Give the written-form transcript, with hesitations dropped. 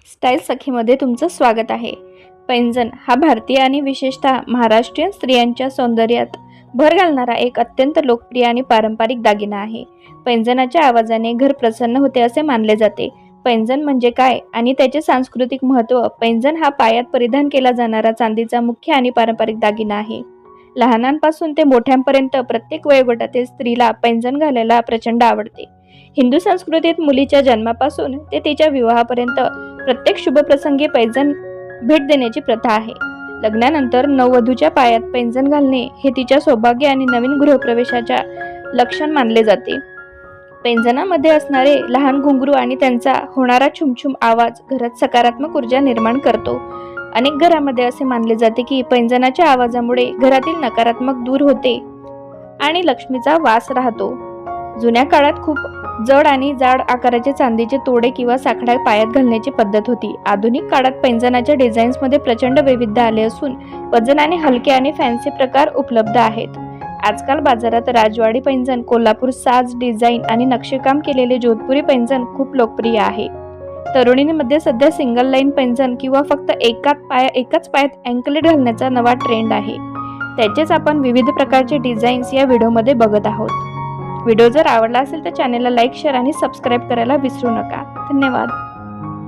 Style सखीमध्ये तुमचं स्वागत आहे। पैंजण हा भारतीय आणि विशेषतः महाराष्ट्रीयन स्त्रियांच्या सौंदर्यात भर घालणारा एक अत्यंत लोकप्रिय आणि पारंपरिक दागिना आहे। पैंजणाच्या आवाजाने घर प्रसन्न होते असे मानले जाते। पैंजण म्हणजे काय आणि त्याचे सांस्कृतिक महत्त्व। पैंजण हा पायात परिधान केला जाणारा चांदीचा मुख्य आणि पारंपरिक दागिना आहे। लहानांपासून ते मोठ्यांपर्यंत प्रत्येक वयोगटातील स्त्रीला पैंजण घालायला प्रचंड आवडते। हिंदू संस्कृतीत मुलीच्या जन्मापासून ते तिच्या विवाहापर्यंत प्रत्येक शुभप्रसंगी पैंजण भेट देण्याची प्रथा आहे। लग्नानंतर नववधूच्या पायात पैंजण घालणे हे तिच्या सौभाग्य आणि नवीन गृहप्रवेशाच्या लक्षण मानले जाते। पैंजणामध्ये असणारे लहान घुंगरू आणि त्यांचा होणारा छुमछुम आवाज घरात सकारात्मक ऊर्जा निर्माण करतो। अनेक घरांमध्ये असे मानले जाते की पैंजणाच्या आवाजामुळे घरातील नकारात्मक दूर होते आणि लक्ष्मीचा वास राहतो। जुन्या काळात खूप जड आणि जाड आकाराचे चांदीचे तोडे किंवा साखळ्या पायात घालण्याची पद्धत होती। आधुनिक काळात पैंजणाच्या डिझाईन्समध्ये प्रचंड वैविध्य आले असून वजनाने हलके आणि फॅन्सी प्रकार उपलब्ध आहेत। आजकाल बाजारात राजवाडी पैंजण, कोल्हापूर साज डिझाईन आणि नक्षीकाम केलेले जोधपुरी पैंजण खूप लोकप्रिय आहे। तरुणींमध्ये सध्या सिंगल लाईन पैंजण किंवा फक्त एकाच पायात अँकलेट घालण्याचा नवा ट्रेंड आहे। त्याचेच आपण विविध प्रकारचे डिझाईन्स या व्हिडिओमध्ये बघत आहोत। व्हिडिओ जर आवडला असेल तर चॅनलला लाईक, शेअर आणि सबस्क्राईब करायला विसरू नका। धन्यवाद।